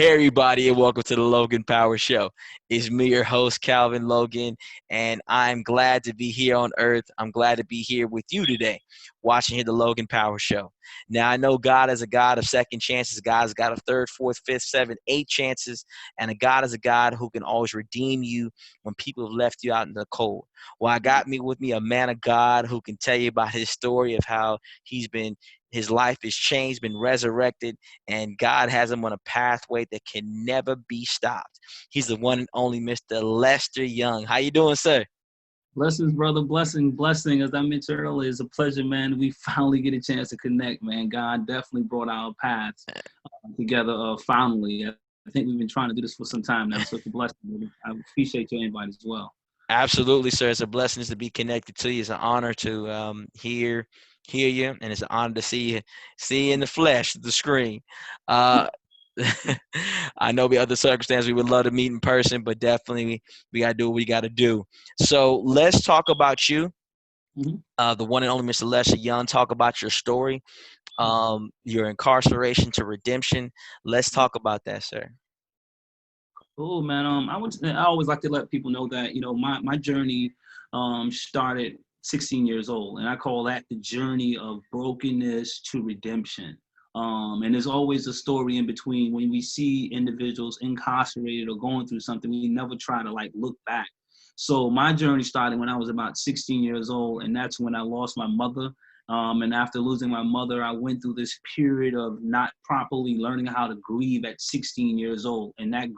Hey everybody, and welcome to the Logan Power Show. It's me, your host, Calvin Logan, and I'm glad to be here on Earth. I'm glad to be here with you today, watching here the Logan Power Show. Now, I know God is a God of second chances. God has got a third, fourth, fifth, seventh, eight chances, and a God is a God who can always redeem you when people have left you out in the cold. Well, I got me with me a man of God who can tell you about his story of how his life is changed, been resurrected, and God has him on a pathway that can never be stopped. He's the one and only Mr. Lester Young. How you doing, sir? Blessings, brother. Blessing. As I mentioned earlier, it's a pleasure, man. We finally get a chance to connect, man. God definitely brought our paths together finally. I think we've been trying to do this for some time now, so it's a blessing, brother. I appreciate your invite as well. Absolutely, sir. It's a blessing to be connected to you. It's an honor to hear you, and it's an honor to see you in the flesh, the screen. Uh, I know we other circumstances we would love to meet in person, but definitely we gotta do what we gotta do. So let's talk about you, the one and only Mr. Lester Young. Talk about your story, your incarceration to redemption. Let's talk about that, sir. Cool, man. I always like to let people know that, my journey started 16 years old, and I call that the journey of brokenness to redemption. And there's always a story in between. When we see individuals incarcerated or going through something, we never try to look back. So my journey started when I was about 16 years old, and that's when I lost my mother. And after losing my mother, I went through this period of not properly learning how to grieve at 16 years old. And that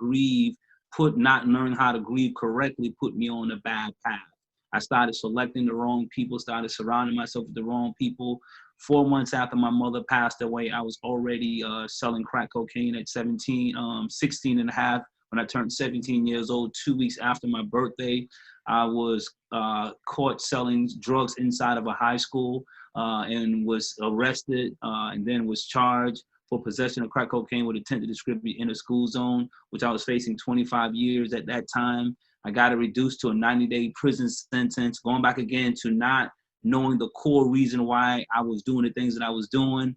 not learning how to grieve correctly put me on a bad path. I started selecting the wrong people, started surrounding myself with the wrong people. 4 months after my mother passed away, I was already selling crack cocaine at 16 and a half. When I turned 17 years old, 2 weeks after my birthday, I was caught selling drugs inside of a high school and was arrested and then was charged for possession of crack cocaine with intent to distribute in a school zone, which I was facing 25 years at that time. I got it reduced to a 90-day prison sentence, going back again to not knowing the core reason why I was doing the things that I was doing.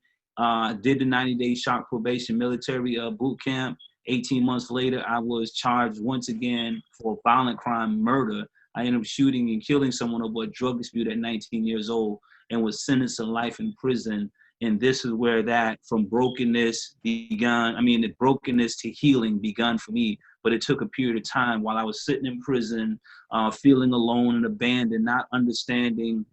Did the 90-day shock probation military boot camp. 18 months later, I was charged once again for violent crime, murder. I ended up shooting and killing someone over a drug dispute at 19 years old and was sentenced to life in prison. And this is where that from brokenness began. The brokenness to healing began for me. But it took a period of time while I was sitting in prison, feeling alone and abandoned, not understanding,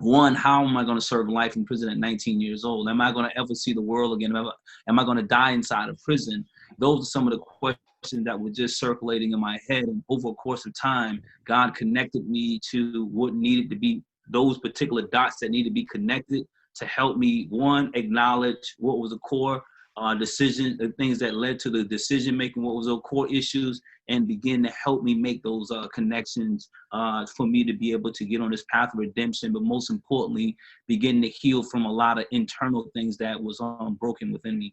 one, how am I going to serve life in prison at 19 years old? Am I going to ever see the world again? Am I going to die inside of prison? Those are some of the questions that were just circulating in my head. And over a course of time, God connected me to what needed to be, those particular dots that need to be connected to help me, one, acknowledge what was the core decision, the things that led to the decision making, what was the core issues, and begin to help me make those connections for me to be able to get on this path of redemption, but most importantly, begin to heal from a lot of internal things that was broken within me.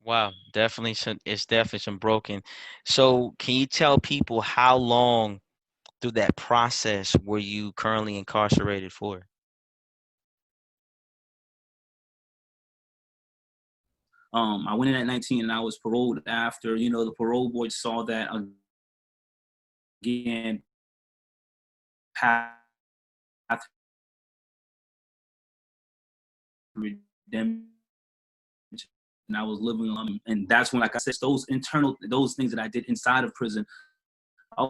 Wow, it's definitely some broken. So can you tell people how long through that process were you currently incarcerated for? I went in at 19 and I was paroled after, the parole board saw that again, path redemption. And I was living alone. And that's when, like I said, those things that I did inside of prison, I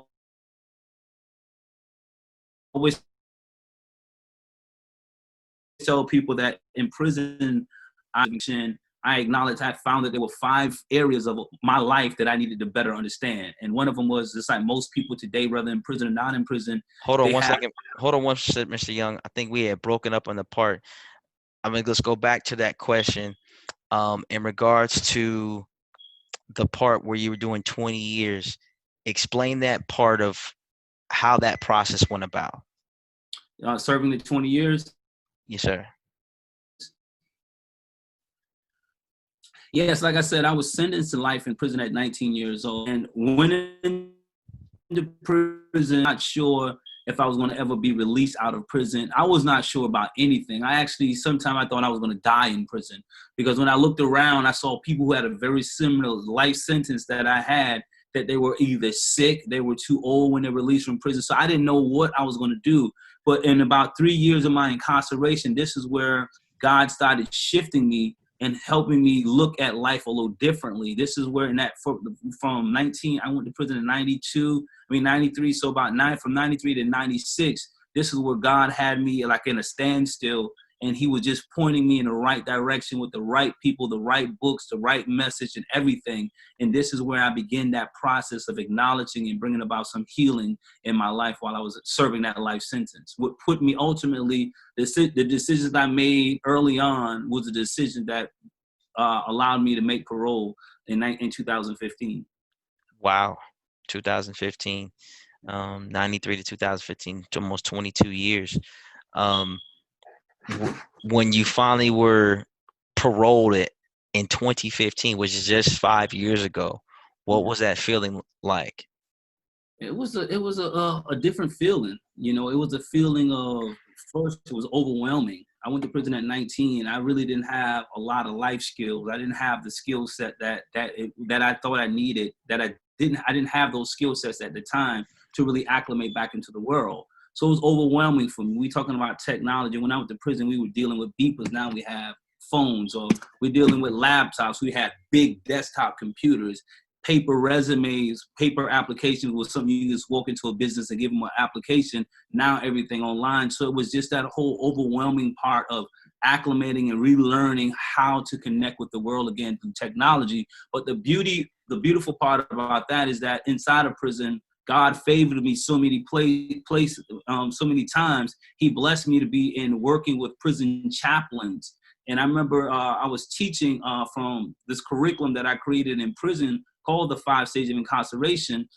always tell people that in prison, I acknowledged, I found that there were 5 areas of my life that I needed to better understand. And one of them was just like most people today, whether in prison or not in prison. Hold on one second. Hold on one second, Mr. Young. I think we had broken up on the part. Let's go back to that question. In regards to the part where you were doing 20 years, explain that part of how that process went about. Serving the 20 years. Yes, sir. Yes, like I said, I was sentenced to life in prison at 19 years old, and went into prison not sure if I was going to ever be released out of prison. I was not sure about anything. Sometimes I thought I was going to die in prison, because when I looked around, I saw people who had a very similar life sentence that I had, that they were either sick, they were too old when they were released from prison. So I didn't know what I was going to do. But in about 3 years of my incarceration, this is where God started shifting me and helping me look at life a little differently. This is where from 19, I went to prison in 93. So from 93 to 96, this is where God had me like in a standstill, and he was just pointing me in the right direction with the right people, the right books, the right message and everything. And this is where I began that process of acknowledging and bringing about some healing in my life while I was serving that life sentence. What put me ultimately, the decisions I made early on was a decision that allowed me to make parole in 2015. Wow, 2015, 93 to 2015, almost 22 years. Um, when you finally were paroled in 2015, which is just 5 years ago, what was that feeling like? It was a different feeling. You know, it was a feeling of, first it was overwhelming. I went to prison at 19. I really didn't have a lot of life skills. I didn't have the skill set that I thought I needed. I didn't have those skill sets at the time to really acclimate back into the world. So it was overwhelming for me. We talking about technology. When I went to prison, we were dealing with beepers. Now we have phones, or we're dealing with laptops. We had big desktop computers. Paper resumes, paper applications was something you just walk into a business and give them an application. Now everything online. So it was just that whole overwhelming part of acclimating and relearning how to connect with the world again through technology. But the beautiful part about that is that inside of prison, God favored me so many places, so many times. He blessed me to be in working with prison chaplains. And I remember I was teaching from this curriculum that I created in prison called the 5 Stages of Incarceration,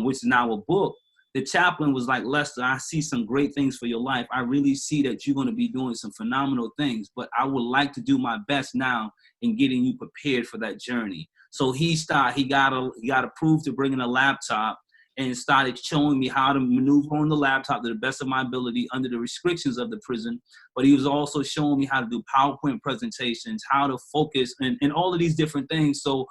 which is now a book. The chaplain was like, Lester, I see some great things for your life. I really see that you're going to be doing some phenomenal things, but I would like to do my best now in getting you prepared for that journey. So he got approved to bring in a laptop and started showing me how to maneuver on the laptop to the best of my ability under the restrictions of the prison. But he was also showing me how to do PowerPoint presentations, how to focus, and all of these different things. So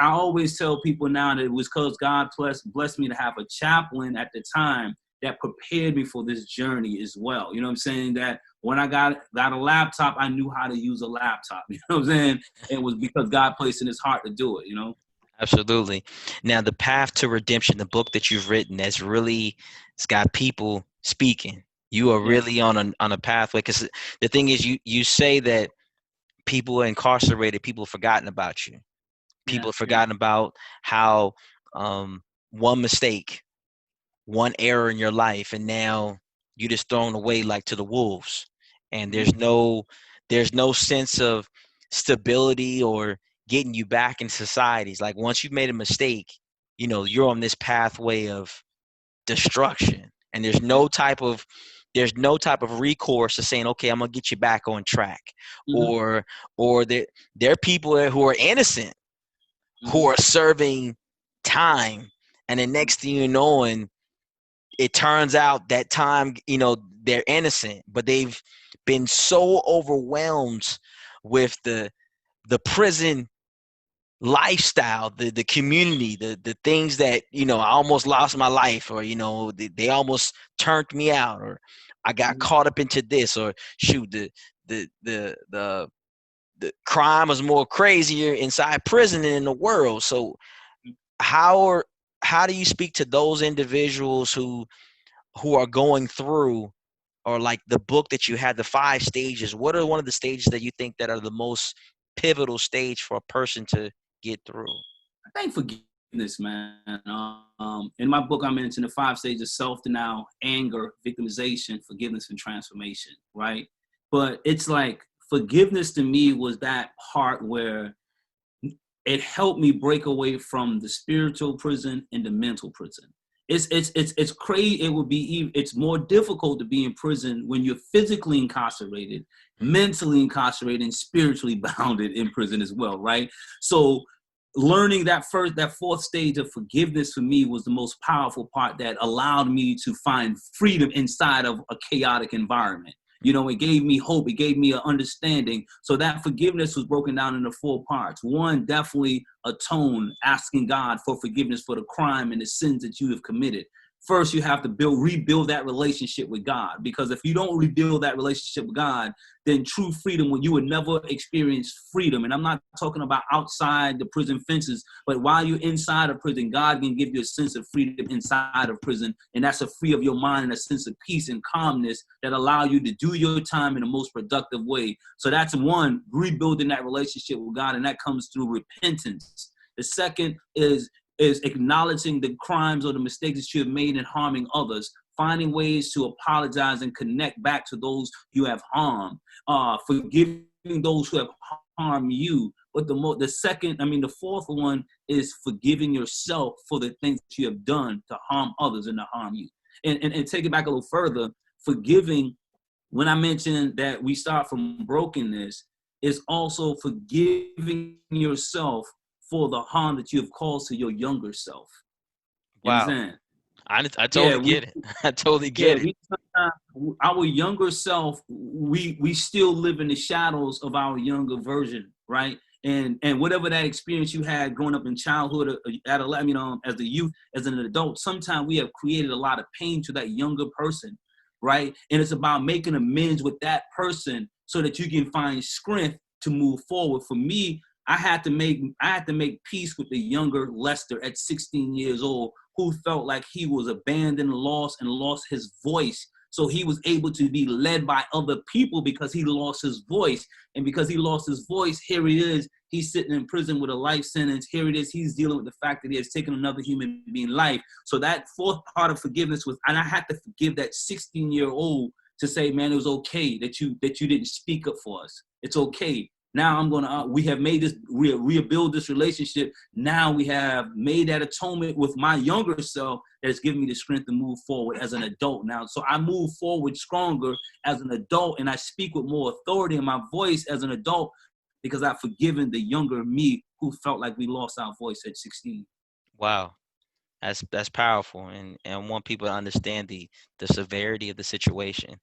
I always tell people now that it was because God blessed me to have a chaplain at the time that prepared me for this journey as well. You know what I'm saying? That when I got a laptop, I knew how to use a laptop. You know what I'm saying? It was because God placed in his heart to do it, you know? Absolutely. Now, The Path to Redemption, the book that you've written, it's got people speaking. You are Yeah. really on a pathway, because the thing is, you say that people are incarcerated, people have forgotten about you. People Yeah. have Yeah. forgotten about how one mistake, one error in your life, and now you're just thrown away like to the wolves. And Mm-hmm. there's no sense of stability or getting you back in societies. Like, once you've made a mistake, you're on this pathway of destruction, and Yeah. there's no type of recourse to saying, okay, I'm gonna get you back on track. Mm-hmm. Or there are people who are innocent, who Mm-hmm. are serving time, and the next thing you know, and it turns out that time, they're innocent, but they've been so overwhelmed with the prison lifestyle, the community, the things that, I almost lost my life, or they almost turned me out, or I got Mm-hmm. caught up into this, or shoot, the crime was more crazier inside prison than in the world. So how how do you speak to those individuals who are going through, or like the book that you had, the 5 stages? What are one of the stages that you think that are the most pivotal stage for a person to get through? I think forgiveness, man. In my book, I mentioned the 5 stages of self-denial, anger, victimization, forgiveness, and transformation, right? But it's like forgiveness to me was that part where it helped me break away from the spiritual prison and the mental prison. It's crazy. It's more difficult to be in prison when you're physically incarcerated, Mhm. mentally incarcerated, and spiritually bounded in prison as well, right? So learning that fourth stage of forgiveness for me was the most powerful part that allowed me to find freedom inside of a chaotic environment. You know, it gave me hope. It gave me an understanding. So that forgiveness was broken down into 4 parts. One, definitely atone, asking God for forgiveness for the crime and the sins that you have committed. First, you have to rebuild that relationship with God, because if you don't rebuild that relationship with God, then true freedom, when you would never experience freedom. And I'm not talking about outside the prison fences, but while you're inside of prison, God can give you a sense of freedom inside of prison. And that's a free of your mind and a sense of peace and calmness that allow you to do your time in the most productive way. So that's one, rebuilding that relationship with God. And that comes through repentance. The second is acknowledging the crimes or the mistakes that you have made in harming others, finding ways to apologize and connect back to those you have harmed, forgiving those who have harmed you. But the fourth one is forgiving yourself for the things that you have done to harm others and to harm you. And take it back a little further, forgiving, when I mentioned that we start from brokenness, is also forgiving yourself for the harm that you have caused to your younger self. You Wow. understand? I Yeah, totally get it. I totally get it. our younger self, we still live in the shadows of our younger version, right? And whatever that experience you had growing up in childhood, as a youth, as an adult, sometimes we have created a lot of pain to that younger person, right? And it's about making amends with that person so that you can find strength to move forward. For me, I had to make peace with the younger Lester at 16 years old, who felt like he was abandoned, lost his voice. So he was able to be led by other people because he lost his voice. And because he lost his voice, here he is. He's sitting in prison with a life sentence. Here it is. He's dealing with the fact that he has taken another human being life. So that fourth part of forgiveness was, and I had to forgive that 16-year-old to say, man, it was okay that you didn't speak up for us. It's okay. Now we have made this, rebuild this relationship. Now we have made that atonement with my younger self that has given me the strength to move forward as an adult now. So I move forward stronger as an adult, and I speak with more authority in my voice as an adult because I've forgiven the younger me who felt like we lost our voice at 16. Wow. That's powerful, and I want people to understand the severity of the situation.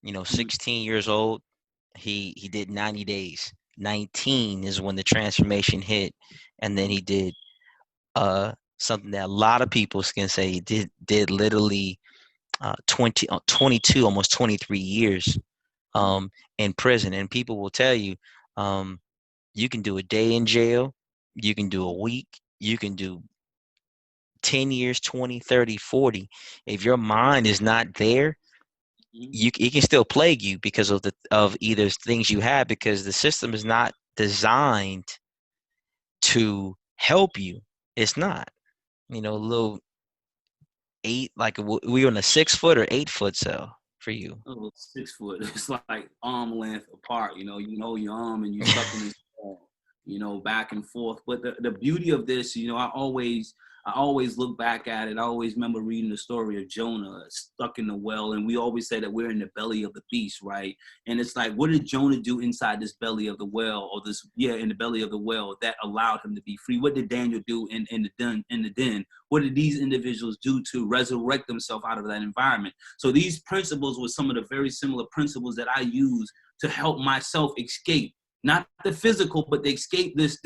16 years old, he did 90 days. 19 is when the transformation hit, and then he did something that a lot of people can say he did literally 22, almost 23 years in prison. And people will tell you, you can do a day in jail, you can do a week, you can do 10 years, 20, 30, 40. If your mind is not there, it can still plague you because of either things you have, because the system is not designed to help you. It's not. Little 8, like we were in a 6-foot or 8-foot cell for you. Oh, 6 foot. It's like arm length apart. You know your arm and you stuck in this wall, back and forth. But the beauty of this, I always look back at it. I always remember reading the story of Jonah stuck in the well, and we always say that we're in the belly of the beast, right? And it's like, what did Jonah do inside this belly of the well, in the belly of the well that allowed him to be free? What did Daniel do in the den? What did these individuals do to resurrect themselves out of that environment? So these principles were some of the very similar principles that I use to help myself escape. Not the physical, but to escape this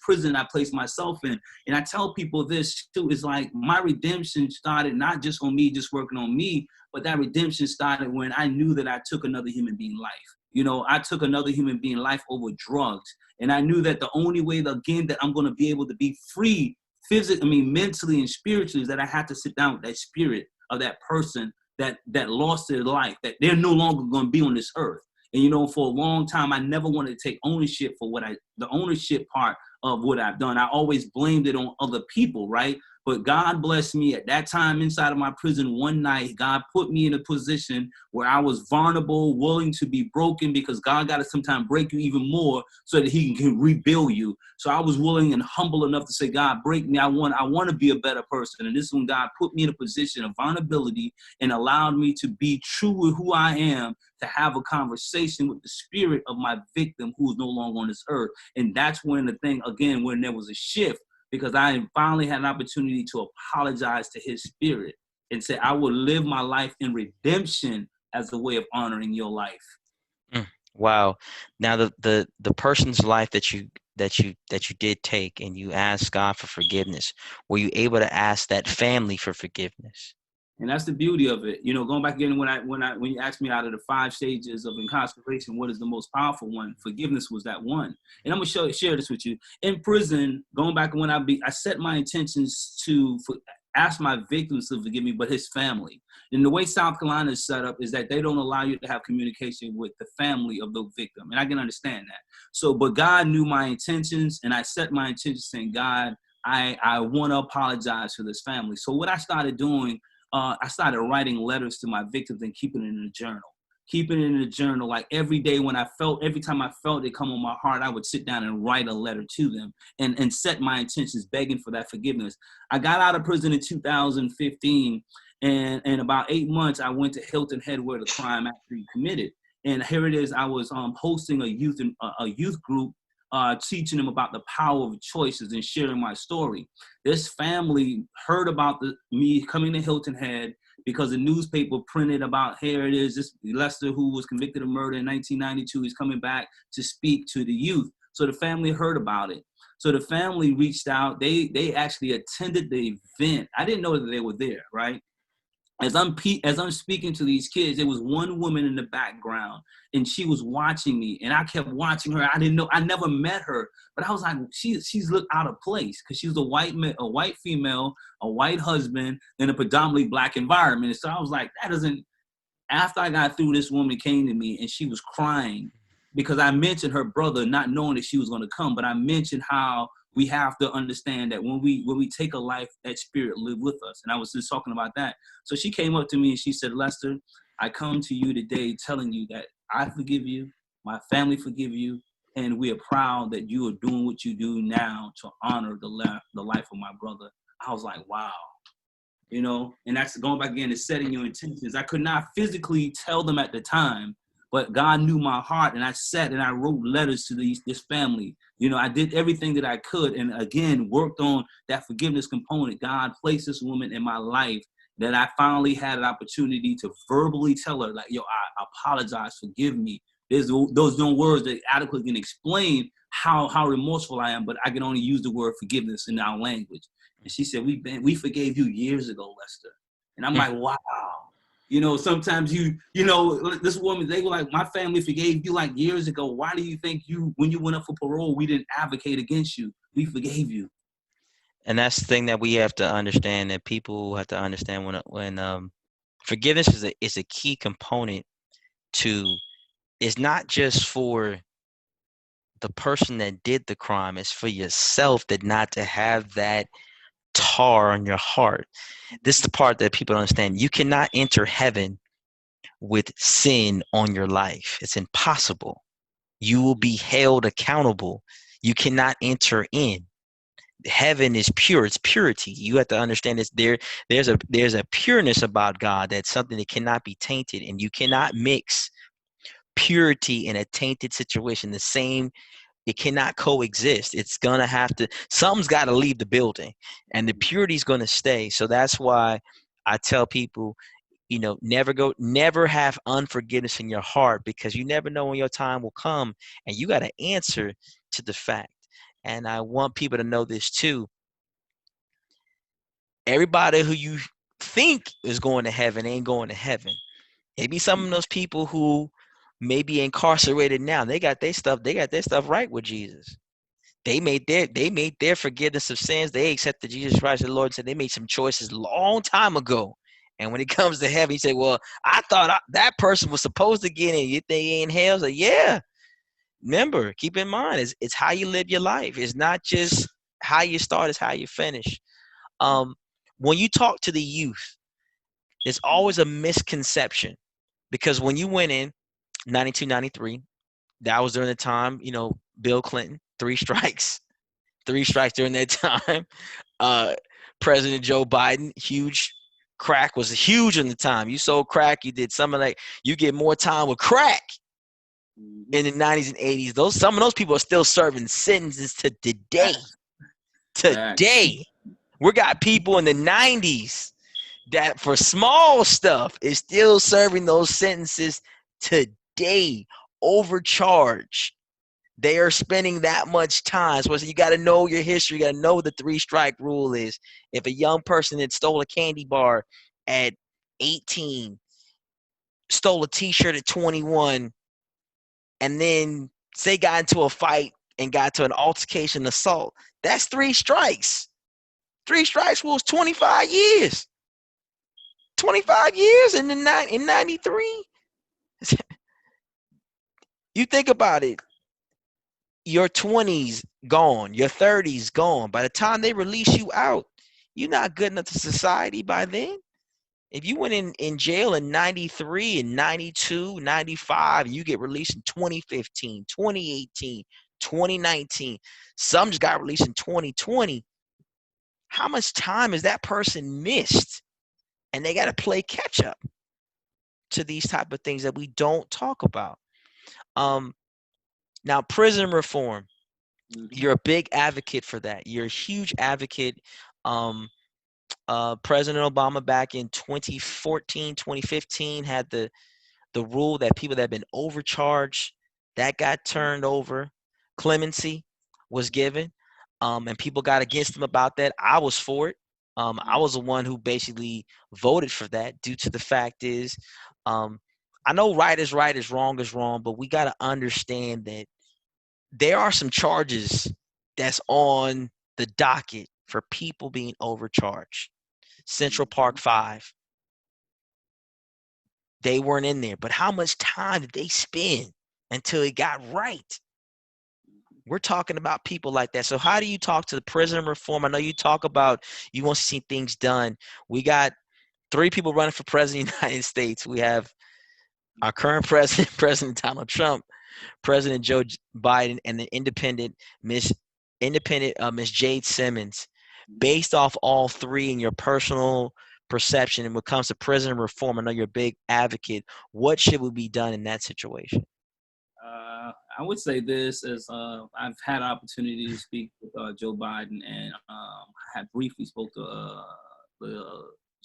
prison I placed myself in. And I tell people this too, is like my redemption started not just on me, just working on me, but that redemption started when I knew that I took another human being life. I took another human being life over drugs. And I knew that the only way that I'm going to be able to be free physically, mentally, and spiritually is that I had to sit down with that spirit of that person that lost their life, that they're no longer going to be on this earth. And, for a long time, I never wanted to take ownership for the ownership part of what I've done. I always blamed it on other people, right? But God blessed me at that time inside of my prison one night. God put me in a position where I was vulnerable, willing to be broken, because God got to sometimes break you even more so that he can rebuild you. So I was willing and humble enough to say, God, break me. I want to be a better person. And this is when God put me in a position of vulnerability and allowed me to be true with who I am, to have a conversation with the spirit of my victim who is no longer on this earth. And that's when the thing, again, when there was a shift, because I finally had an opportunity to apologize to his spirit and say, I will live my life in redemption as a way of honoring your life. Wow. Now the person's life that you did take, and you asked God for forgiveness, were you able to ask that family for forgiveness? And that's the beauty of it. Going back again, when you asked me out of the 5 stages of incarceration, what is the most powerful one? Forgiveness was that one. And I'm gonna share this with you. In prison, going back when I set my intentions to ask my victims to forgive me, but his family. And the way South Carolina is set up is that they don't allow you to have communication with the family of the victim. And I can understand that. So, but God knew my intentions, and I set my intentions saying, God, I want to apologize for this family. So what I started doing, I started writing letters to my victims and keeping it in a journal. Keeping it in a journal, like every day every time I felt it come on my heart, I would sit down and write a letter to them and set my intentions, begging for that forgiveness. I got out of prison in 2015, and in about 8 months, I went to Hilton Head where the crime actually committed. And here it is, I was hosting a youth group, teaching them about the power of choices and sharing my story. This family heard about me coming to Hilton Head because the newspaper printed about, here it is, this Lester who was convicted of murder in 1992 is coming back to speak to the youth. So the family heard about it. So the family reached out. They actually attended the event. I didn't know that they were there, right? As I'm speaking to these kids, there was one woman in the background, and she was watching me, and I kept watching her. I didn't know, I never met her, but I was like, she's looked out of place, because she was a white female, a white husband in a predominantly black environment. And so I was like, that doesn't. After I got through, this woman came to me, and she was crying because I mentioned her brother, not knowing that she was going to come, but I mentioned how we have to understand that when we take a life, that spirit live with us. And I was just talking about that. So she came up to me and she said, Lester, I come to you today telling you that I forgive you, my family forgive you, and we are proud that you are doing what you do now to honor the life of my brother. I was like, wow. And that's going back again to setting your intentions. I could not physically tell them at the time, but God knew my heart, and I sat and I wrote letters to this family. I did everything that I could, and again, worked on that forgiveness component. God placed this woman in my life that I finally had an opportunity to verbally tell her, like, yo, I apologize, forgive me. There's those no words that adequately can explain how remorseful I am, but I can only use the word forgiveness in our language. And she said, we forgave you years ago, Lester. And I'm like, wow. Sometimes this woman, they were like, my family forgave you like years ago. Why do you think when you went up for parole, we didn't advocate against you? We forgave you. And that's the thing that we have to understand, that people have to understand, when forgiveness is a key component to, it's not just for the person that did the crime, it's for yourself, that not to have that tar on your heart. This is the part that people don't understand. You cannot enter heaven with sin on your life. It's impossible. You will be held accountable. You cannot enter in. Heaven is pure. It's purity. You have to understand this. There's a pureness about God, that's something that cannot be tainted, and you cannot mix purity in a tainted situation. The same, it cannot coexist. It's gonna have to, something's got to leave the building, and the purity is going to stay. So that's why I tell people, never have unforgiveness in your heart, because you never know when your time will come, and you got to answer to the fact. And I want people to know this too. Everybody who you think is going to heaven ain't going to heaven. Maybe some of those people who may be incarcerated now, they got their stuff right with Jesus. They made their forgiveness of sins. They accepted Jesus Christ as Lord, and said they made some choices a long time ago. And when it comes to heaven, he said, well, I thought that person was supposed to get in. You think they in hell? So yeah. Remember, keep in mind, it's how you live your life. It's not just how you start, it's how you finish. when you talk to the youth, there's always a misconception because when you went in 92, 93, that was during the time, Bill Clinton, three strikes during that time. Uh, President Joe Biden, huge. Crack was huge in the time. You sold crack, you did some of that. You get more time with crack in the 90s and 80s. Some of those people are still serving sentences to today. Facts. Today, we got people in the 90s that for small stuff is still serving those sentences today. Overcharged. They are spending that much time. So you got to know your history. You got to know what the 3-strike rule is. If a young person that stole a candy bar at 18, stole a T-shirt at 21, and then say got into a fight and got to an altercation assault, that's 3 strikes. 3 strikes was 25 years. 25 years in 93. You think about it. Your 20s gone, your 30s gone. By the time they release you out, you're not good enough to society by then. If you went in jail in 93 and 92, 95, you get released in 2015, 2018, 2019. Some just got released in 2020. How much time has that person missed? And they got to play catch up to these type of things that we don't talk about. Now, prison reform. You're a big advocate for that. You're a huge advocate. President Obama back in 2014, 2015 had the rule that people that have been overcharged, that got turned over. Clemency was given, and people got against him about that. I was for it. I was the one who basically voted for that due to the fact is, I know right is wrong is wrong, but we got to understand that there are some charges that's on the docket for people being overcharged. Central Park 5. They weren't in there. But how much time did they spend until it got right? We're talking about people like that. So how do you talk to the prison reform? I know you talk about you want to see things done. We got 3 people running for president of the United States. We have our current president, President Donald Trump, President Joe Biden, and the independent Miss Jade Simmons. Based off all 3 in your personal perception, and when it comes to prison reform, I know you're a big advocate. What should we be done in that situation? I would say this as I've had opportunity to speak with Joe Biden, and I had briefly spoke to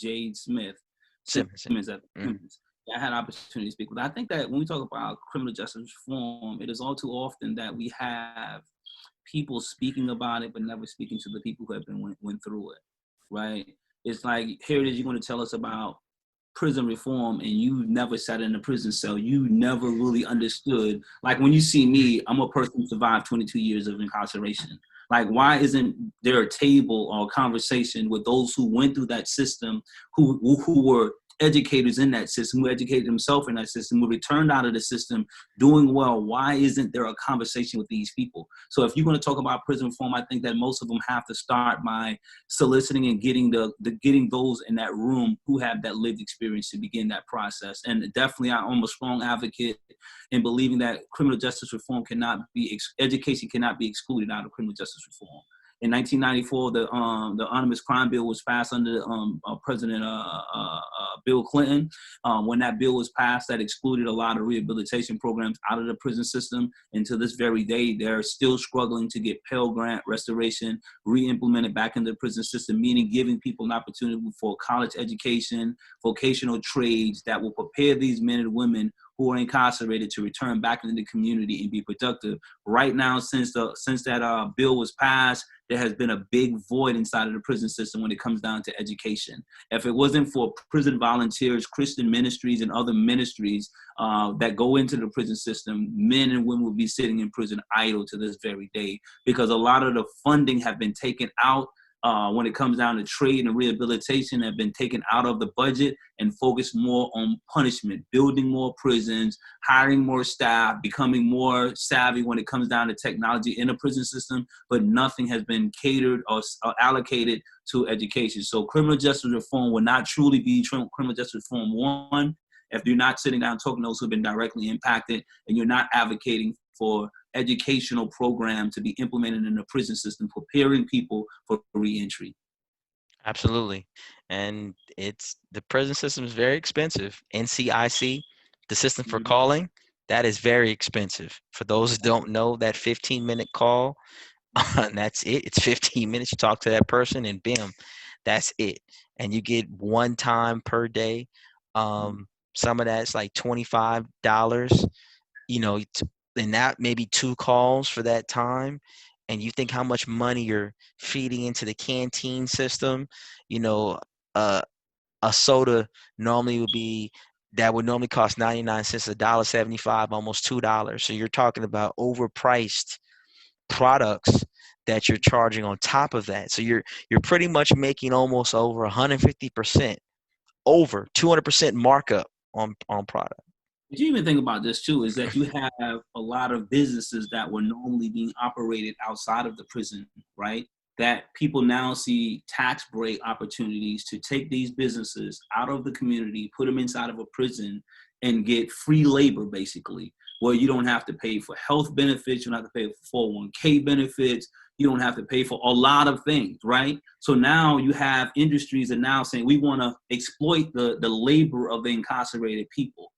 Jade Simmons. Simmons at Simmons. I had opportunity to speak with. I think that when we talk about criminal justice reform, it is all too often that we have people speaking about it, but never speaking to the people who have went through it, right? It's like, here it is, you're going to tell us about prison reform, and you never sat in a prison cell. You never really understood. Like, when you see me, I'm a person who survived 22 years of incarceration. Like, why isn't there a table or a conversation with those who went through that system, who were educators in that system, who educated themselves in that system, who returned out of the system doing well? Why isn't there a conversation with these people? So if you're going to talk about prison reform, I think that most of them have to start by soliciting and getting getting those in that room who have that lived experience to begin that process. And definitely, I'm a strong advocate in believing that criminal justice reform education cannot be excluded out of criminal justice reform. In 1994, the Anonymous Crime Bill was passed under President Bill Clinton. When that bill was passed, that excluded a lot of rehabilitation programs out of the prison system. And to this very day, they're still struggling to get Pell Grant restoration re-implemented back into the prison system, meaning giving people an opportunity for college education, vocational trades that will prepare these men and women who are incarcerated to return back into the community and be productive. Right now, since that bill was passed, there has been a big void inside of the prison system when it comes down to education. If it wasn't for prison volunteers, Christian ministries, and other ministries that go into the prison system, men and women would be sitting in prison idle to this very day, because a lot of the funding have been taken out when it comes down to trade and rehabilitation have been taken out of the budget and focused more on punishment, building more prisons, hiring more staff, becoming more savvy when it comes down to technology in the prison system, but nothing has been catered or allocated to education. So criminal justice reform will not truly be criminal justice reform one if you're not sitting down talking to those who've been directly impacted and you're not advocating for educational program to be implemented in the prison system, preparing people for reentry. Absolutely. And the prison system is very expensive. NCIC, the system for Mhm. calling, that is very expensive. For those who don't know, that 15-minute call, and that's it. It's 15 minutes. You talk to that person and bam, that's it. And you get one time per day. Some of that's like $25, you know, and that maybe two calls for that time. And you think how much money you're feeding into the canteen system. You know, uh, a soda normally would be that would normally cost 99 cents, $1.75, almost $2. So you're talking about overpriced products that you're charging on top of that. So you're pretty much making almost over 150%, over 200% markup on product. If you even think about this too, is that you have a lot of businesses that were normally being operated outside of the prison, right? That people now see tax break opportunities to take these businesses out of the community, put them inside of a prison, and get free labor, basically, where you don't have to pay for health benefits, you don't have to pay for 401k benefits, you don't have to pay for a lot of things, right? So now you have industries that now saying we want to exploit the labor of the incarcerated people,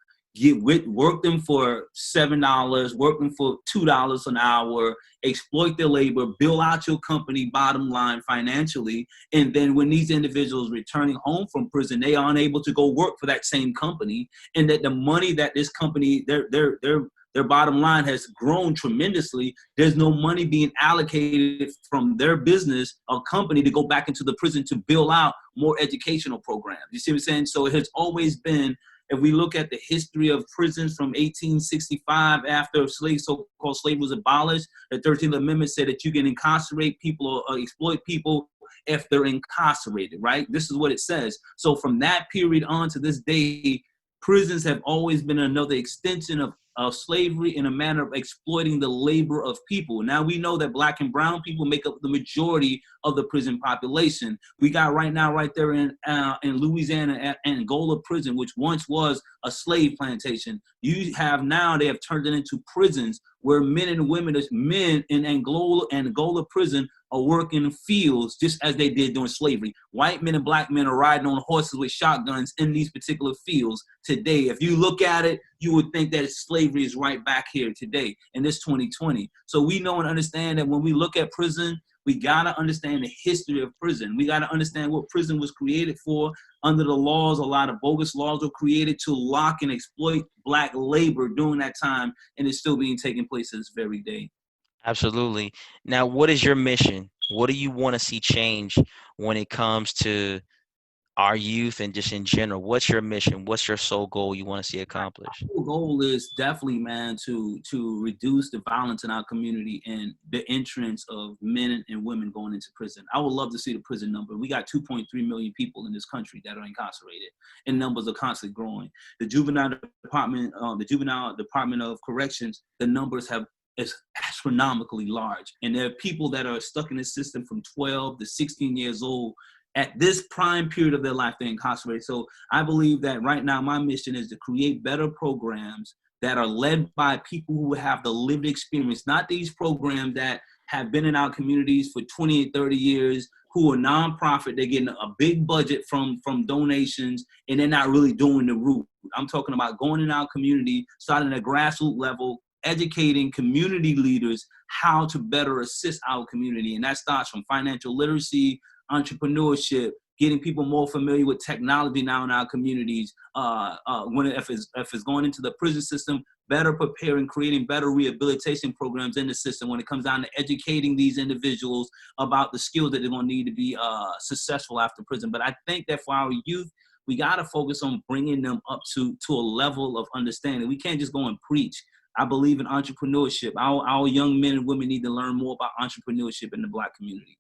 work them for $7, work them for $2 an hour, exploit their labor, build out your company bottom line financially, and then when these individuals returning home from prison, they are unable to go work for that same company, and that the money that this company, their bottom line has grown tremendously. There's no money being allocated from their business or company to go back into the prison to build out more educational programs. You see what I'm saying? So it has always been, if we look at the history of prisons from 1865, after so-called slavery was abolished, the 13th Amendment said that you can incarcerate people or exploit people if they're incarcerated, right? This is what it says. So from that period on to this day, prisons have always been another extension of slavery in a manner of exploiting the labor of people. Now we know that Black and brown people make up the majority of the prison population. We got right now, right there in Louisiana, at Angola prison, which once was a slave plantation. You have now, they have turned it into prisons where men and women, men in Angola prison are working in fields just as they did during slavery. White men and Black men are riding on horses with shotguns in these particular fields today. If you look at it, you would think that slavery is right back here today in this 2020. So we know and understand that when we look at prison, we got to understand the history of prison. We got to understand what prison was created for. Under the laws, a lot of bogus laws were created to lock and exploit Black labor during that time, and it's still being taken place to this very day. Absolutely. Now, what is your mission? What do you want to see change when it comes to our youth and just in general? What's your mission? What's your sole goal you want to see accomplished? Our goal is definitely, man, to reduce the violence in our community and the entrance of men and women going into prison. I would love to see the prison number. We got 2.3 million people in this country that are incarcerated, and numbers are constantly growing. The juvenile department of corrections, the numbers is astronomically large, and there are people that are stuck in the system from 12 to 16 years old. At this prime period of their life, they're incarcerated. So I believe that right now my mission is to create better programs that are led by people who have the lived experience, not these programs that have been in our communities for 20 and 30 years, who are nonprofit. They're getting a big budget from donations, and they're not really doing the root. I'm talking about going in our community, starting at a grassroots level, educating community leaders how to better assist our community. And that starts from financial literacy, entrepreneurship, getting people more familiar with technology now in our communities. If it's going into the prison system, better preparing, creating better rehabilitation programs in the system when it comes down to educating these individuals about the skills that they're going to need to be successful after prison. But I think that for our youth, we got to focus on bringing them up to a level of understanding. We can't just go and preach. I believe in entrepreneurship. Our young men and women need to learn more about entrepreneurship in the Black community.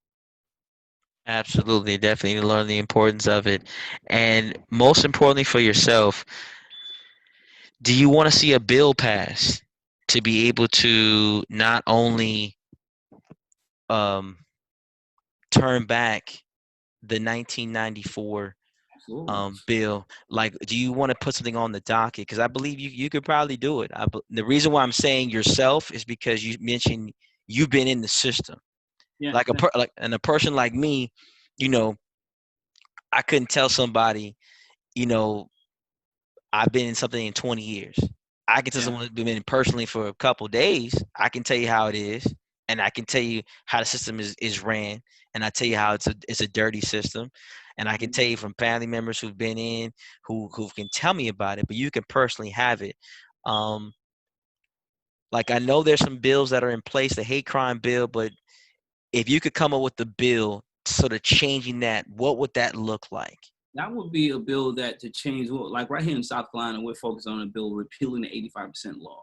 Absolutely, definitely learn the importance of it. And most importantly for yourself, do you want to see a bill pass to be able to not only um, turn back the 1994 Absolutely. bill? Like, do you want to put something on the docket? Because I believe you could probably do it. The reason why I'm saying yourself is because you mentioned you've been in the system. Yeah. Like and a person like me, you know, I couldn't tell somebody, you know, I've been in something in 20 years. I can tell Yeah. someone who's been in personally for a couple days. I can tell you how it is, and I can tell you how the system is ran, and I tell you how it's a dirty system, and I can Mhm. tell you from family members who've been in who can tell me about it. But you can personally have it. Um, like I know there's some bills that are in place, the hate crime bill, but if you could come up with the bill sort of changing that, what would that look like? That would be a bill that to change, well, like right here in South Carolina, we're focused on a bill repealing the 85% law.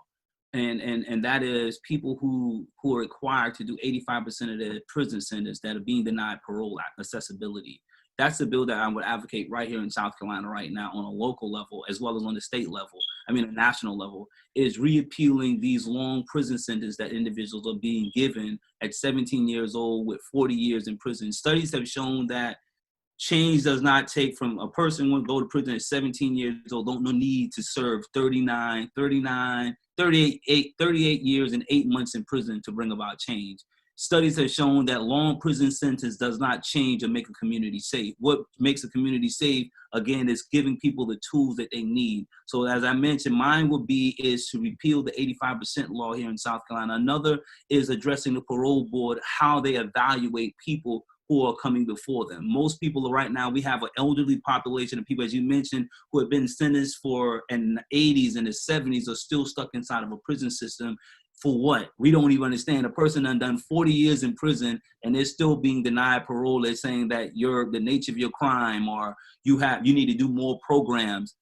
And that is people who are required to do 85% of their prison sentence that are being denied parole accessibility. That's the bill that I would advocate right here in South Carolina right now on a local level as well as on the state level. I mean, a national level is repealing these long prison sentences that individuals are being given at 17 years old with 40 years in prison. Studies have shown that change does not take from a person who go to prison at 17 years old, don't no need to serve 38 years and 8 months in prison to bring about change. Studies have shown that long prison sentence does not change or make a community safe. What makes a community safe, again, is giving people the tools that they need. So as I mentioned, mine would be is to repeal the 85% law here in South Carolina. Another is addressing the parole board, how they evaluate people who are coming before them. Most people right now, we have an elderly population of people, as you mentioned, who have been sentenced for in the 80s and the 70s are still stuck inside of a prison system. For what? We don't even understand. A person done 40 years in prison and they're still being denied parole. They're saying that the nature of your crime or you need to do more programs.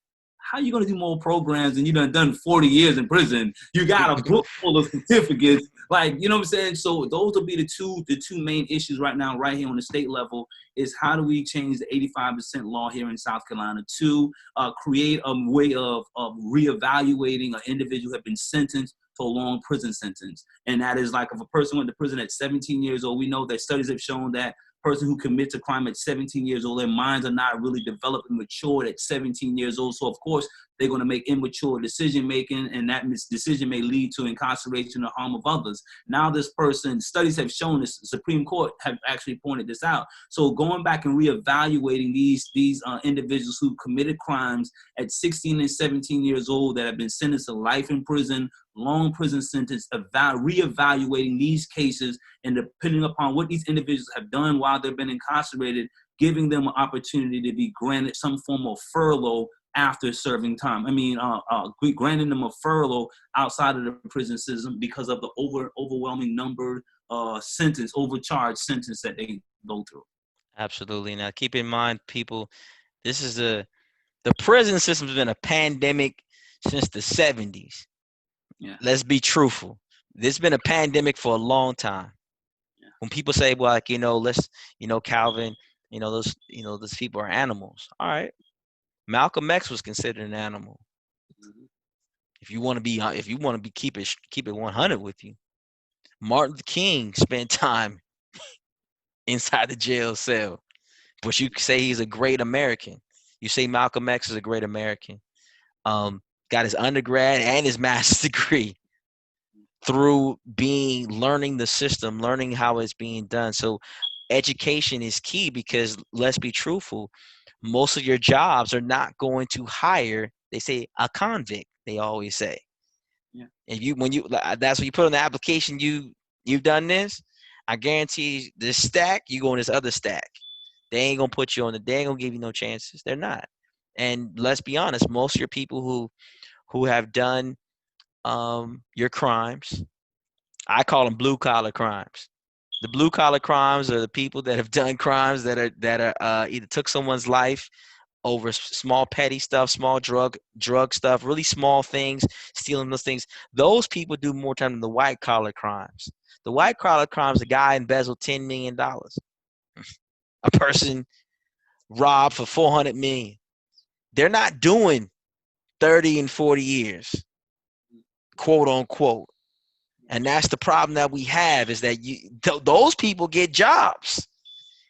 How are you going to do more programs and you done 40 years in prison? You got a book full of certificates. Like, you know what I'm saying? So those will be the two main issues right now, right here on the state level, is how do we change the 85% law here in South Carolina to create a way of reevaluating an individual who have been sentenced to a long prison sentence. And that is like if a person went to prison at 17 years old, we know that studies have shown that person who commits a crime at 17 years old, their minds are not really developed and matured at 17 years old. So of course, they're going to make immature decision making, and that decision may lead to incarceration or harm of others. Now, this person, studies have shown this. The Supreme Court have actually pointed this out. So, going back and reevaluating these individuals who committed crimes at 16 and 17 years old that have been sentenced to life in prison, long prison sentence, reevaluating these cases, and depending upon what these individuals have done while they've been incarcerated, giving them an opportunity to be granted some form of furlough after serving time. I mean, granting them a furlough outside of the prison system because of the overwhelming number overcharged sentence that they go through. Absolutely. Now, keep in mind, people, this is the prison system's been a pandemic since the 70s. Yeah, Let's be truthful. This has been a pandemic for a long time. yeah, When people say, well, like, Calvin, those people are animals. All right. Malcolm X was considered an animal. mhm, If you want to be keep it 100 with you. Martin Luther King spent time inside the jail cell, but you say he's a great American. You say Malcolm X is a great American. Um, got his undergrad and his master's degree through learning the system, learning how it's being done. So education is key because let's be truthful, most of your jobs are not going to hire, they say, a convict, they always say. yeah, If you when you that's what you put on the application, you've done this, I guarantee this stack, you go on this other stack. They ain't gonna give you no chances. They're not. And let's be honest, most of your people who have done your crimes, I call them blue collar crimes. The blue collar crimes are the people that have done crimes that are either took someone's life over small petty stuff, small drug stuff, really small things, stealing those things. Those people do more time than the white collar crimes. The white collar crimes, a guy embezzled $10 million. a person robbed for 400 million. They're not doing 30 and 40 years, quote unquote. And that's the problem that we have, is that those people get jobs.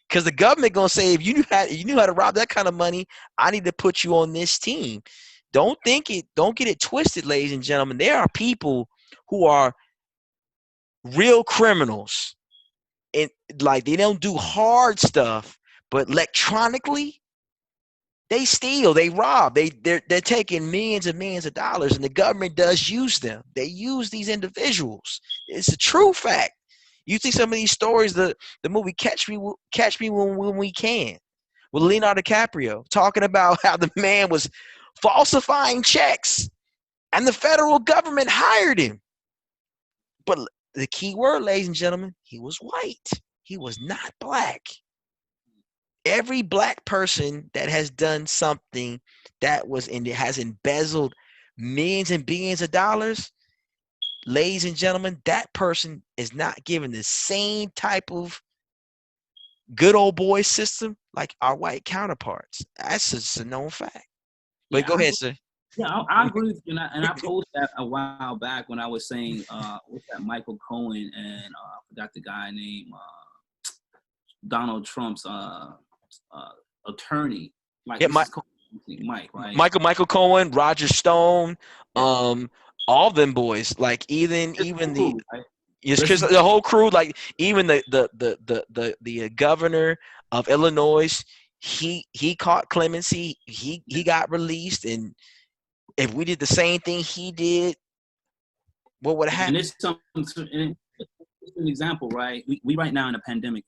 Because the government gonna say, if you knew how to rob that kind of money, I need to put you on this team. Don't get it twisted, ladies and gentlemen. There are people who are real criminals, and like they don't do hard stuff, but electronically they steal, they rob, they're taking millions and millions of dollars, and the government does use them. They use these individuals. It's a true fact. You see some of these stories, the movie Catch Me When We Can, with Leonardo DiCaprio, talking about how the man was falsifying checks and the federal government hired him. But the key word, ladies and gentlemen, he was white. He was not black. Every black person that has done something that has embezzled millions and billions of dollars, ladies and gentlemen, that person is not given the same type of good old boy system like our white counterparts. That's just a known fact. But Yeah, go ahead, sir. yeah, I agree with you, and I posted that a while back when I was saying, what's that, Michael Cohen and I forgot the guy name, Donald Trump's attorney, like Yeah, what's his Mike, right? Michael Cohen, Roger Stone, Yeah. all them boys. Like even the Cool, right? it's because the whole crew, like even the governor of Illinois, he caught clemency. He got released, and if we did the same thing he did, what would have And happened? it's an example, right? We right now in a pandemic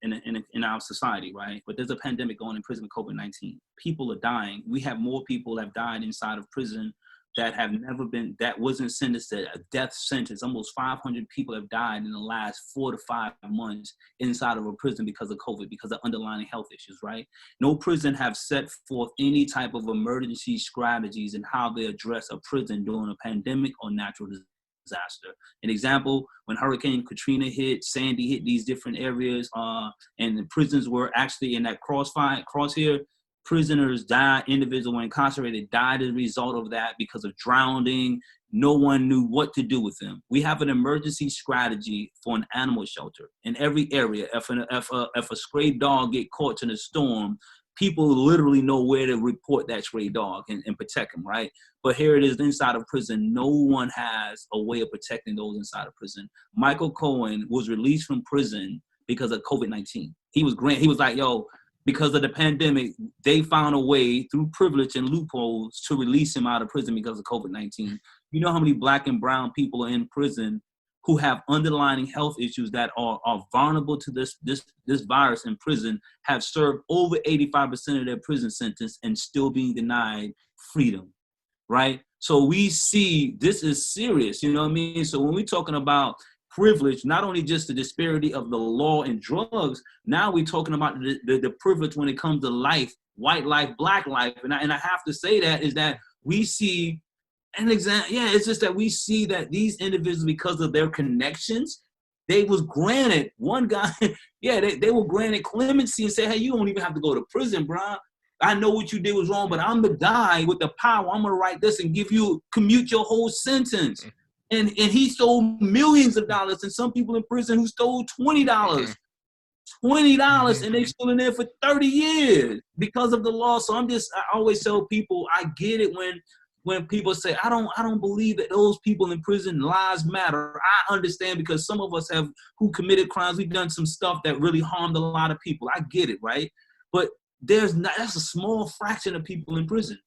in our society, right? But there's a pandemic going in prison with COVID-19. People are dying. We have more people have died inside of prison that wasn't sentenced to a death sentence. Almost 500 people have died in the last 4 to 5 months inside of a prison because of COVID, because of underlying health issues, right? No prison have set forth any type of emergency strategies and how they address a prison during a pandemic or natural disaster. An example, when Hurricane Katrina hit, Sandy hit these different areas, and the prisons were actually in that crosshair. Prisoners died, individuals were incarcerated, died as a result of that because of drowning. No one knew what to do with them. We have an emergency strategy for an animal shelter in every area. If a stray dog get caught in a storm, people literally know where to report that stray dog and protect them, right? But here it is inside of prison. No one has a way of protecting those inside of prison. Michael Cohen was released from prison because of COVID-19. He was like, yo, because of the pandemic, they found a way through privilege and loopholes to release him out of prison because of COVID-19. You know how many black and brown people are in prison who have underlying health issues that are vulnerable to this virus in prison, have served over 85% of their prison sentence and still being denied freedom, right? So we see this is serious, you know what I mean? So when we're talking about privilege, not only just the disparity of the law and drugs, now we're talking about the privilege when it comes to life, white life, black life. And I have to say that is that we see an example. Yeah, it's just that we see that these individuals, because of their connections, they was granted, one guy, yeah, they were granted clemency and said, hey, you don't even have to go to prison, bro. I know what you did was wrong, but I'm the guy with the power. I'm gonna write this and commute your whole sentence. And he stole millions of dollars, and some people in prison who stole $20, and they still in there for 30 years because of the law. So I always tell people, I get it when people say, I don't believe that those people in prison lives matter. I understand, because some of us who committed crimes, we've done some stuff that really harmed a lot of people. I get it, right? But that's a small fraction of people in prison.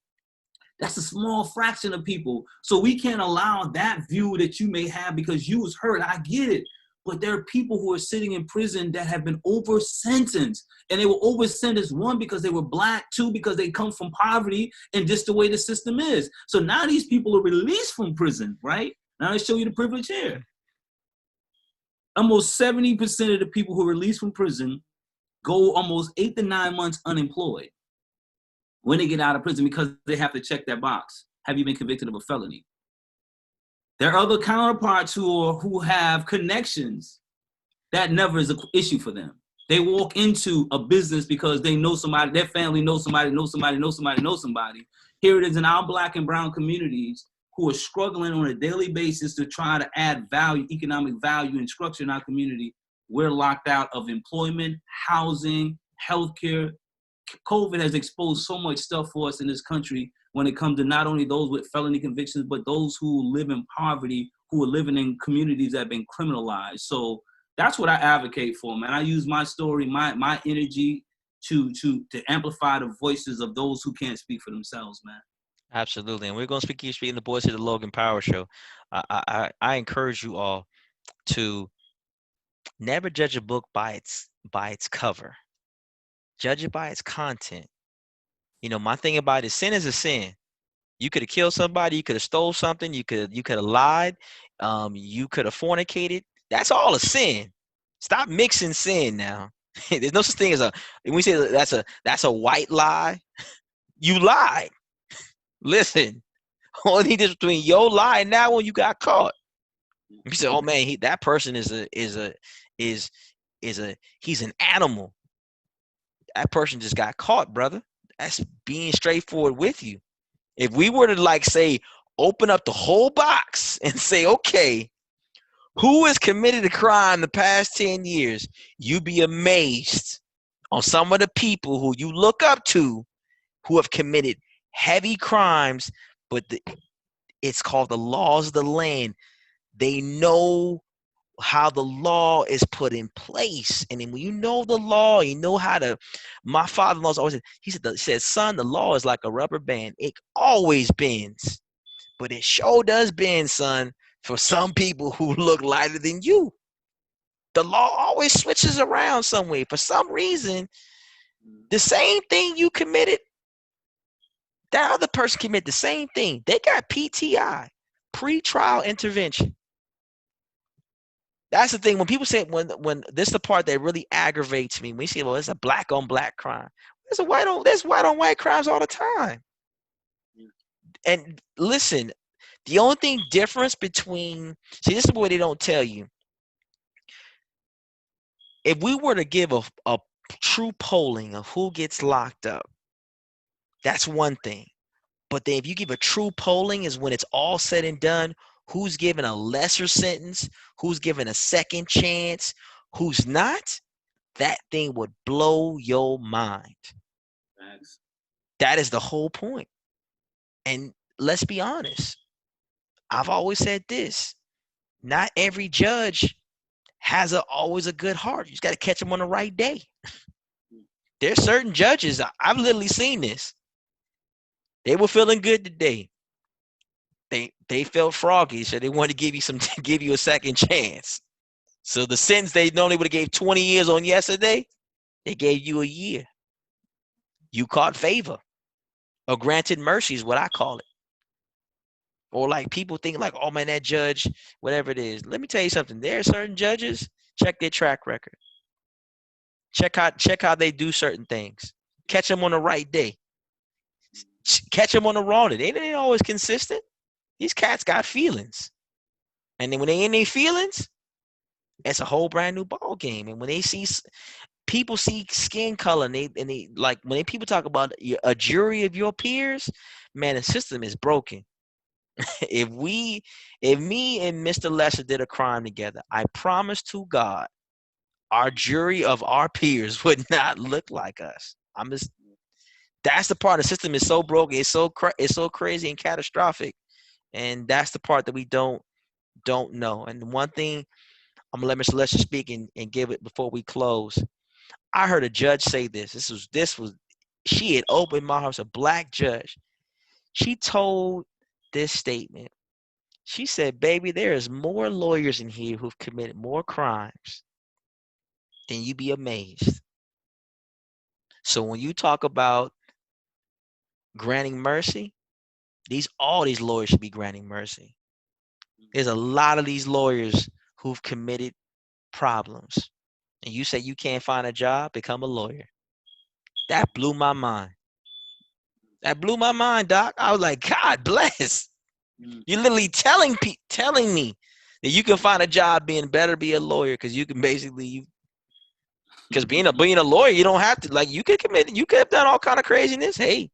That's a small fraction of people. So we can't allow that view that you may have because you was hurt. I get it. But there are people who are sitting in prison that have been over-sentenced. And they were over-sentenced, one, because they were black, two, because they come from poverty, and just the way the system is. So now these people are released from prison, right? Now I show you the privilege here. Almost 70% of the people who are released from prison go almost 8 to 9 months unemployed when they get out of prison, because they have to check that box. Have you been convicted of a felony? There are other counterparts who have connections. That never is an issue for them. They walk into a business because they know somebody, their family knows somebody, knows somebody, knows somebody, knows somebody. Here it is in our Black and brown communities who are struggling on a daily basis to try to add value, economic value and structure in our community. We're locked out of employment, housing, healthcare. COVID has exposed so much stuff for us in this country when it comes to not only those with felony convictions, but those who live in poverty, who are living in communities that have been criminalized. So that's what I advocate for, man. I use my story, my energy to amplify the voices of those who can't speak for themselves, man. Absolutely. And we're going to keep speaking the voice of the Logan Power Show. I encourage you all to never judge a book by its cover. Judge it by its content. You know, my thing about it, sin is a sin. You could have killed somebody, you could have stole something, you could have lied, you could have fornicated. That's all a sin. Stop mixing sin now. There's no such thing as when we say that's a white lie, you lied. Listen, only difference between your lie and that one you got caught. You say, oh man, that person is he's an animal. That person just got caught, brother. That's being straightforward with you. If we were to like say, open up the whole box and say, okay, who has committed a crime the past 10 years? You'd be amazed on some of the people who you look up to who have committed heavy crimes, but it's called the laws of the land. They know how the law is put in place. And then when you know the law, you know how to, my father-in-law's always said, he said, son, the law is like a rubber band. It always bends, but it sure does bend, son, for some people who look lighter than you. The law always switches around some way. For some reason, the same thing you committed, that other person committed the same thing. They got PTI, pre-trial intervention. That's the thing. When people say, when this is the part that really aggravates me, when you say, well, it's a black on black crime. There's white on white crimes all the time. And listen, the only thing difference between, see, this is what they don't tell you. If we were to give a true polling of who gets locked up, that's one thing. But then if you give a true polling is when it's all said and done, who's given a lesser sentence, who's given a second chance, who's not, that thing would blow your mind. Thanks. That is the whole point. And let's be honest. I've always said this. Not every judge has always a good heart. You just got to catch them on the right day. There's certain judges, I've literally seen this. They were feeling good today. They felt froggy, so they wanted to give you a second chance. So the sentence they normally would have gave 20 years on yesterday, they gave you a year. You caught favor, or granted mercy is what I call it. Or like people think like, oh man, that judge, whatever it is. Let me tell you something. There are certain judges, check their track record. Check how they do certain things. Catch them on the right day. Catch them on the wrong day. They ain't always consistent. These cats got feelings. And then when they in their feelings, it's a whole brand new ball game. And when they see people see skin color, and they like when people talk about a jury of your peers, man, the system is broken. if me and Mr. Lesser did a crime together, I promise to God, our jury of our peers would not look like us. That's the part. The system is so broken. It's so crazy and catastrophic. And that's the part that we don't know. And one thing, I'm gonna let Mr. Lesser speak and give it before we close. I heard a judge say this. This was she had opened my heart. A black judge. She told this statement. She said, baby, there is more lawyers in here who've committed more crimes than you'd be amazed. So when you talk about granting mercy, all these lawyers should be granting mercy. There's a lot of these lawyers who've committed problems. And you say you can't find a job, become a lawyer. That blew my mind. That blew my mind, Doc. I was like, God bless. You're literally telling me that you can find a job being better be a lawyer because you can basically Because being a lawyer, you don't have to, like, you could have done all kind of craziness. Hey,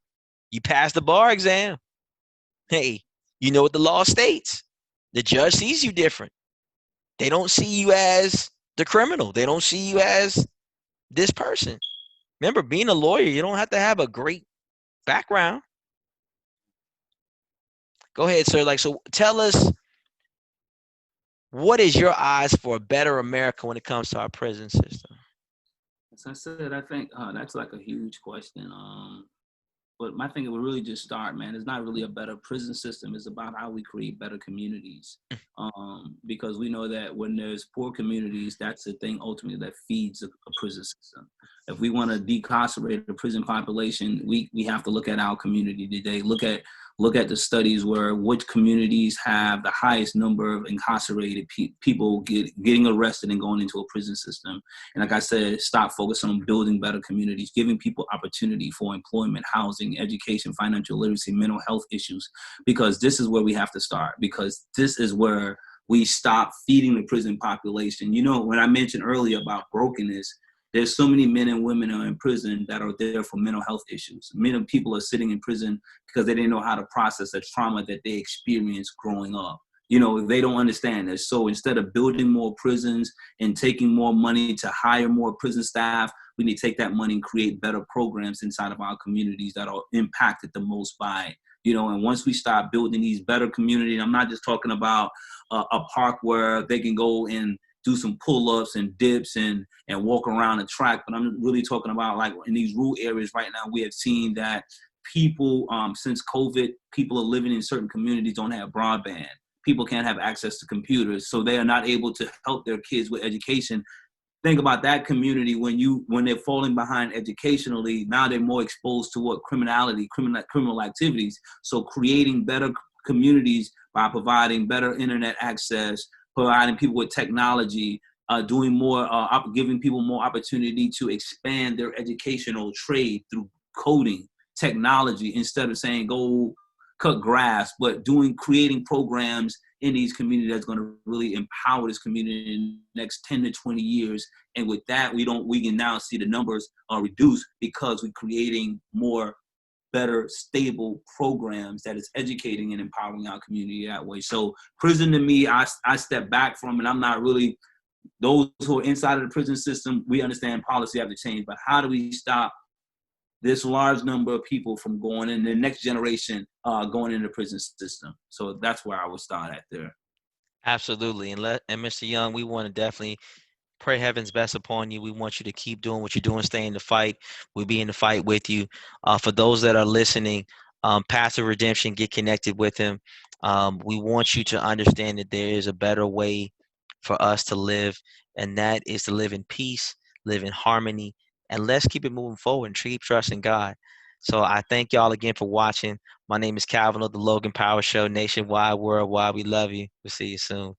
you passed the bar exam. Hey, you know what the law states. The judge sees you different. They don't see you as the criminal. They don't see you as this person. Remember, being a lawyer, you don't have to have a great background. Go ahead, sir. Like, so tell us, what is your eyes for a better America when it comes to our prison system? As I said, I think that's like a huge question. But my thing, it would really just start, man. It's not really a better prison system. It's about how we create better communities. Because we know that when there's poor communities, that's the thing ultimately that feeds a prison system. If we want to decarcerate the prison population, we have to look at our community today. Look at the studies where which communities have the highest number of incarcerated people getting arrested and going into a prison system. And like I said, stop focusing on building better communities, giving people opportunity for employment, housing, education, financial literacy, mental health issues, because this is where we have to start, because this is where we stop feeding the prison population. You know, when I mentioned earlier about brokenness, there's so many men and women are in prison that are there for mental health issues. Many people are sitting in prison because they didn't know how to process the trauma that they experienced growing up. You know, they don't understand this. So instead of building more prisons and taking more money to hire more prison staff, we need to take that money and create better programs inside of our communities that are impacted the most by it. You know, and once we start building these better communities, I'm not just talking about a park where they can go and do some pull-ups and dips and walk around the track, but I'm really talking about, like, in these rural areas right now, we have seen that people, since COVID, people are living in certain communities don't have broadband. People can't have access to computers, so they are not able to help their kids with education. Think about that community when they're falling behind educationally. Now they're more exposed to what criminal activities. So creating better communities by providing better internet access, providing people with technology, doing more, giving people more opportunity to expand their educational trade through coding, technology, instead of saying go cut grass, but creating programs in these communities that's going to really empower this community in the next 10 to 20 years. And with that, we can now see the numbers are reduced because we're creating more better, stable programs that is educating and empowering our community that way. So prison, to me, I step back from it. I'm not really, those who are inside of the prison system, we understand policy have to change, but how do we stop this large number of people from going in the next generation, going into the prison system? So that's where I would start at there. Absolutely. And Mr. Young, we want to definitely pray heaven's best upon you. We want you to keep doing what you're doing, stay in the fight. We'll be in the fight with you. For those that are listening, Passive Redemption, get connected with him. We want you to understand that there is a better way for us to live, and that is to live in peace, live in harmony, and let's keep it moving forward and keep trusting God. So I thank y'all again for watching. My name is Calvin of the Logan Power Show, nationwide, worldwide. We love you. We'll see you soon.